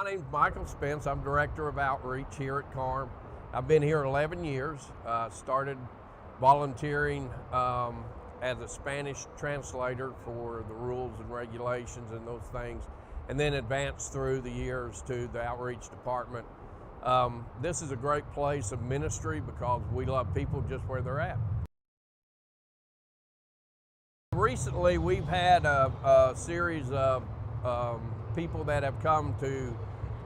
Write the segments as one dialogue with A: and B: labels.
A: My name's Michael Spence. I'm Director of Outreach here at KARM. I've been here 11 years. Started volunteering as a Spanish translator for the rules and regulations and those things, and then advanced through the years to the Outreach Department. This is a great place of ministry because we love people just where they're at. Recently, we've had a series of people that have come to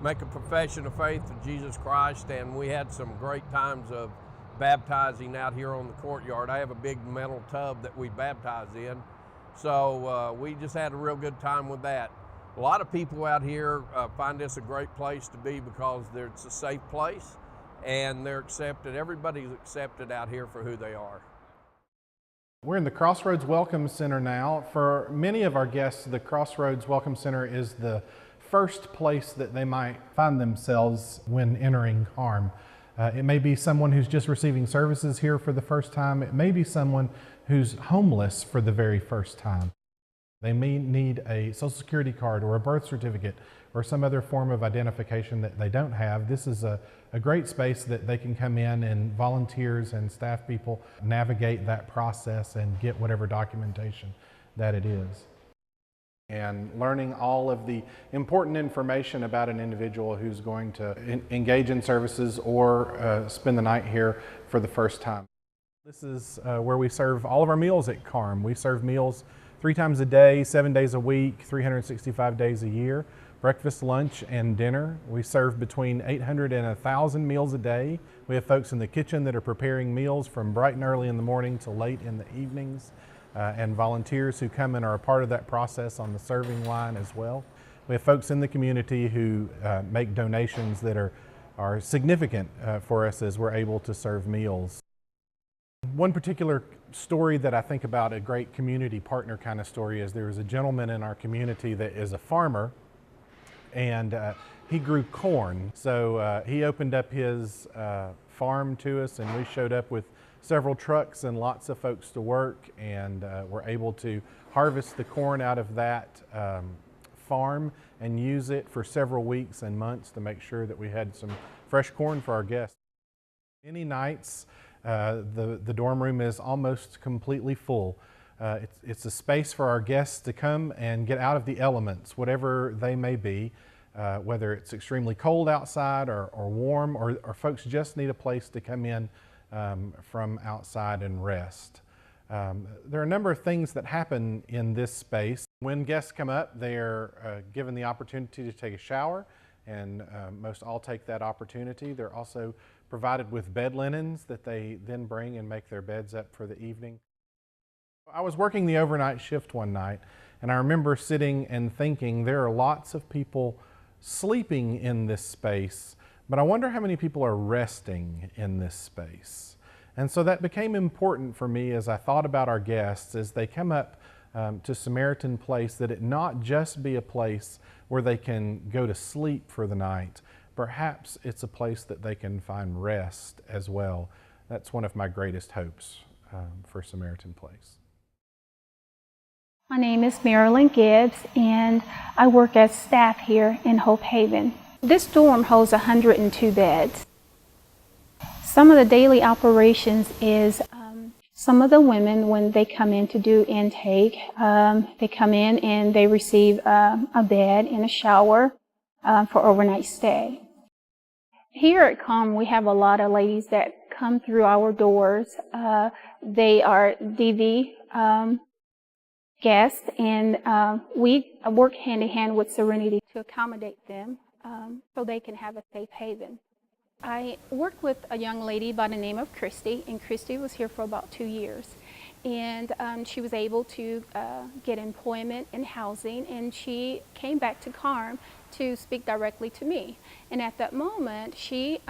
A: make a profession of faith to Jesus Christ, and we had some great times of baptizing out here on the courtyard. I have a big metal tub that we baptize in, so we just had a real good time with that. A lot of people out here find this a great place to be because it's a safe place and they're accepted. Everybody's accepted out here for who they are.
B: We're in the Crossroads Welcome Center now. For many of our guests, the Crossroads Welcome Center is the first place that they might find themselves when entering KARM. It may be someone who's just receiving services here for the first time. It may be someone who's homeless for the very first time. They may need a Social Security card or a birth certificate or some other form of identification that they don't have. This is a great space that they can come in, and volunteers and staff people navigate that process and get whatever documentation that it is. And learning all of the important information about an individual who's going to engage in services or spend the night here for the first time. This is where we serve all of our meals at KARM. We serve meals 3 times a day, 7 days a week, 365 days a year. Breakfast, lunch, and dinner. We serve between 800 and 1,000 meals a day. We have folks in the kitchen that are preparing meals from bright and early in the morning to late in the evenings, and volunteers who come and are a part of that process on the serving line as well. We have folks in the community who make donations that are significant for us as we're able to serve meals. One particular story that I think about, a great community partner kind of story, is there was a gentleman in our community that is a farmer, and he grew corn. So he opened up his farm to us, and we showed up with several trucks and lots of folks to work, and were able to harvest the corn out of that farm and use it for several weeks and months to make sure that we had some fresh corn for our guests. Many nights the dorm room is almost completely full. It's a space for our guests to come and get out of the elements, whatever they may be, whether it's extremely cold outside or warm, or folks just need a place to come in from outside and rest. There are a number of things that happen in this space. When guests come up, they're given the opportunity to take a shower, and most all take that opportunity. They're also provided with bed linens that they then bring and make their beds up for the evening. I was working the overnight shift one night, and I remember sitting and thinking, there are lots of people sleeping in this space, but I wonder how many people are resting in this space. And so that became important for me as I thought about our guests as they come up to Samaritan Place, that it not just be a place where they can go to sleep for the night. Perhaps it's a place that they can find rest as well. That's one of my greatest hopes for Samaritan Place.
C: My name is Marilyn Gibbs, and I work as staff here in Hope Haven. This dorm holds 102 beds. Some of the daily operations is some of the women, when they come in to do intake, they come in and they receive a bed and a shower for overnight stay. Here at KARM, we have a lot of ladies that come through our doors. They are DV guests, and we work hand in hand with Serenity to accommodate them so they can have a safe haven. I work with a young lady by the name of Christy, and Christy was here for about 2 years. And she was able to get employment and housing, and she came back to KARM to speak directly to me. And at that moment, she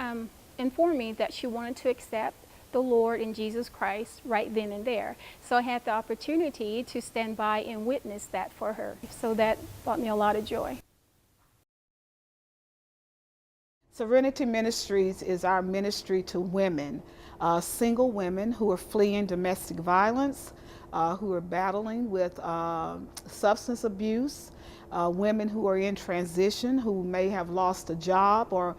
C: informed me that she wanted to accept the Lord and Jesus Christ right then and there. So I had the opportunity to stand by and witness that for her. So that brought me a lot of joy.
D: Serenity Ministries is our ministry to women single women who are fleeing domestic violence, who are battling with substance abuse, women who are in transition, who may have lost a job or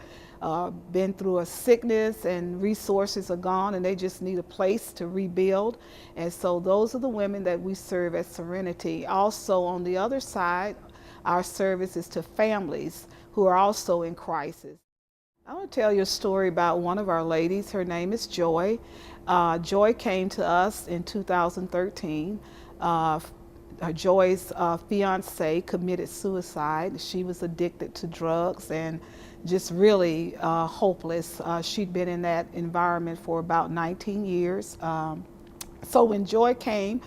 D: been through a sickness and resources are gone and they just need a place to rebuild. And so those are the women that we serve at Serenity. Also on the other side, our service is to families who are also in crisis. I want to tell you a story about one of our ladies. Her name is Joy. Joy came to us in 2013. Joy's fiance committed suicide. She was addicted to drugs and just really hopeless. She'd been in that environment for about 19 years. So when Joy came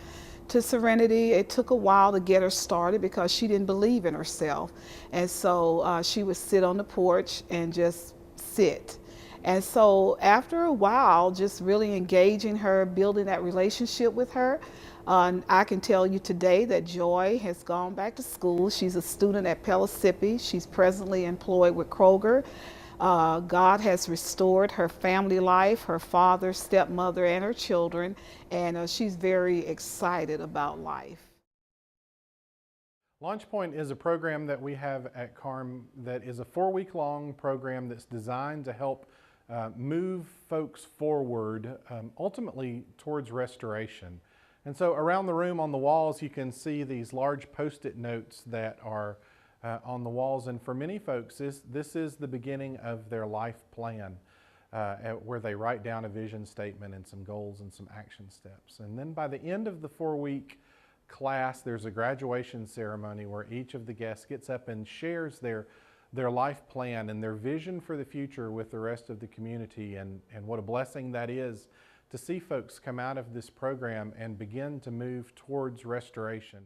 D: to Serenity, it took a while to get her started because she didn't believe in herself. And so she would sit on the porch and just sit. And so after a while, just really engaging her, building that relationship with her, I can tell you today that Joy has gone back to school. She's a student at Pellissippi. She's presently employed with Kroger. God has restored her family life, her father, stepmother, and her children, and she's very excited about life.
B: Launch Point is a program that we have at KARM that is a 4-week-long program that's designed to help move folks forward, ultimately towards restoration. And so around the room on the walls, you can see these large Post-it notes that are on the walls. And for many folks, this is the beginning of their life plan, where they write down a vision statement and some goals and some action steps. And then by the end of the 4-week class, there's a graduation ceremony where each of the guests gets up and shares their life plan and their vision for the future with the rest of the community. And what a blessing that is to see folks come out of this program and begin to move towards restoration.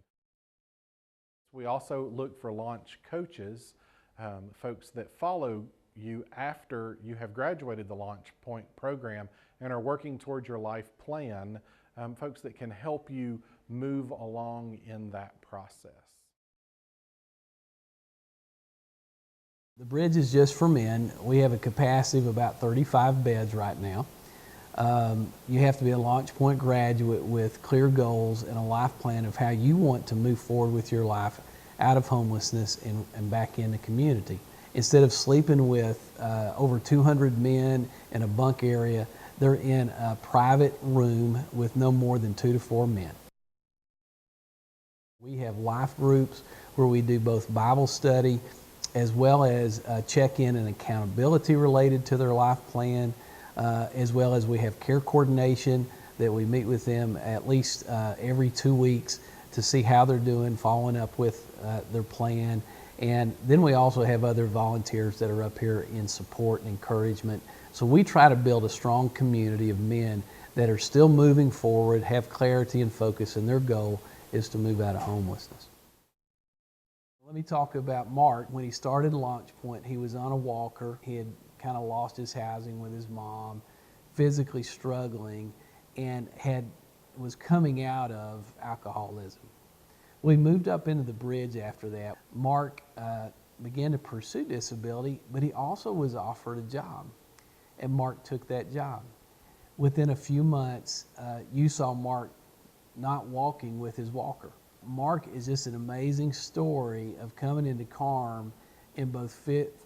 B: We also look for launch coaches, folks that follow you after you have graduated the Launch Point program and are working towards your life plan, folks that can help you move along in that process.
E: The bridge is just for men. We have a capacity of about 35 beds right now. You have to be a Launch Point graduate with clear goals and a life plan of how you want to move forward with your life out of homelessness and back in the community. Instead of sleeping with over 200 men in a bunk area, they're in a private room with no more than 2 to 4 men. We have life groups where we do both Bible study as well as check-in and accountability related to their life plan, as well as we have care coordination that we meet with them at least every 2 weeks to see how they're doing, following up with their plan. And then we also have other volunteers that are up here in support and encouragement. So we try to build a strong community of men that are still moving forward, have clarity and focus, and their goal is to move out of homelessness. Let me talk about Mark. When he started Launch Point, he was on a walker. He had kind of lost his housing with his mom, physically struggling, and was coming out of alcoholism. We moved up into the bridge after that. Mark began to pursue disability, but he also was offered a job, and Mark took that job. Within a few months, you saw Mark not walking with his walker. Mark is just an amazing story of coming into KARM in both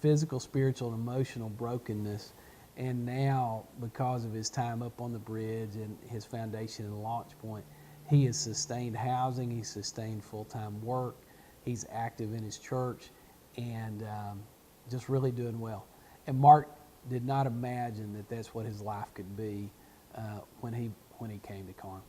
E: physical, spiritual, and emotional brokenness. And now, because of his time up on the bridge and his foundation in Launch Point, he has sustained housing, he's sustained full-time work, he's active in his church, and just really doing well. And Mark did not imagine that that's what his life could be when he came to KARM.